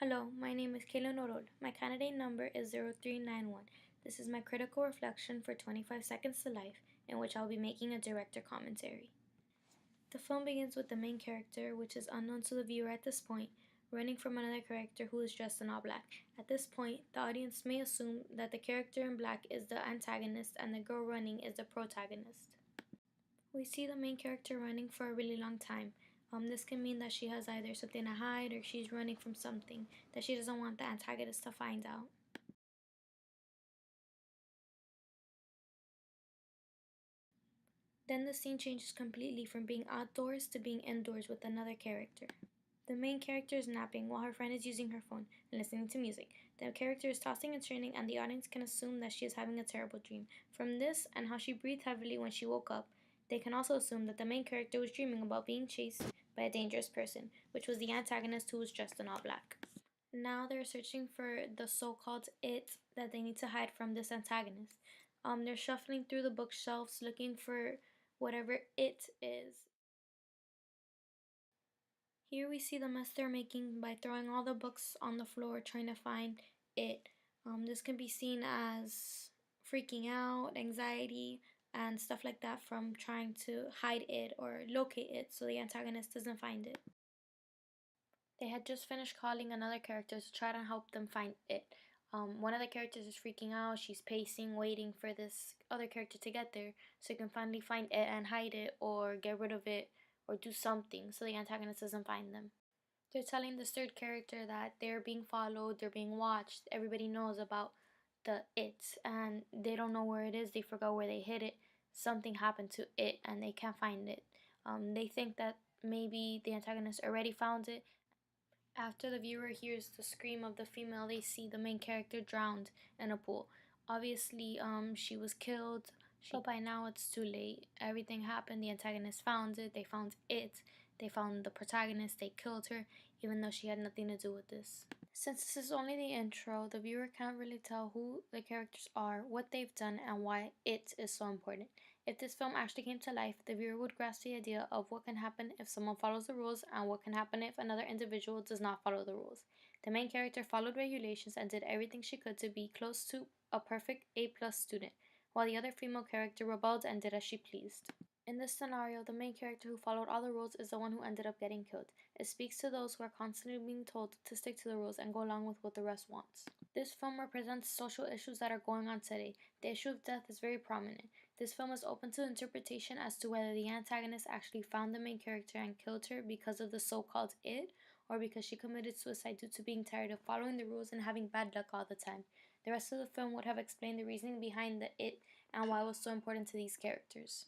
Hello, my name is Kayla Norol. My candidate number is 0391. This is my critical reflection for 25 Seconds to Life, in which I'll be making a director commentary. The film begins with the main character, which is unknown to the viewer at this point, running from another character who is dressed in all black. At this point, the audience may assume that the character in black is the antagonist and the girl running is the protagonist. We see the main character running for a really long time. This can mean that she has either something to hide or she's running from something that she doesn't want the antagonist to find out. Then the scene changes completely from being outdoors to being indoors with another character. The main character is napping while her friend is using her phone and listening to music. The character is tossing and turning, and the audience can assume that she is having a terrible dream. From this and how she breathed heavily when she woke up, they can also assume that the main character was dreaming about being chased by a dangerous person, which was the antagonist who was dressed in all black. Now they're searching for the so-called it that they need to hide from this antagonist. They're shuffling through the bookshelves looking for whatever it is. Here we see the mess they're making by throwing all the books on the floor trying to find it. This can be seen as freaking out, anxiety, and stuff like that from trying to hide it or locate it so the antagonist doesn't find it. They had just finished calling another character to try to help them find it. One of the characters is freaking out. She's pacing, waiting for this other character to get there so you can finally find it and hide it or get rid of it or do something so the antagonist doesn't find them. They're telling this third character that they're being followed, they're being watched. Everybody knows about the it and they don't know where it is. They forgot where they hid it. Something happened to it and they can't find it. They think that maybe the antagonist already found it. After the viewer hears the scream of the female, they see the main character drowned in a pool. Obviously, she was killed, but by now it's too late. Everything happened. The antagonist found it. They found it. They found the protagonist. They killed her, even though she had nothing to do with this. Since this is only the intro, the viewer can't really tell who the characters are, what they've done, and why it is so important. If this film actually came to life, the viewer would grasp the idea of what can happen if someone follows the rules and what can happen if another individual does not follow the rules. The main character followed regulations and did everything she could to be close to a perfect A+ student, while the other female character rebelled and did as she pleased. In this scenario, the main character who followed all the rules is the one who ended up getting killed. It speaks to those who are constantly being told to stick to the rules and go along with what the rest wants. This film represents social issues that are going on today. The issue of death is very prominent. This film is open to interpretation as to whether the antagonist actually found the main character and killed her because of the so-called it, or because she committed suicide due to being tired of following the rules and having bad luck all the time. The rest of the film would have explained the reasoning behind the it and why it was so important to these characters.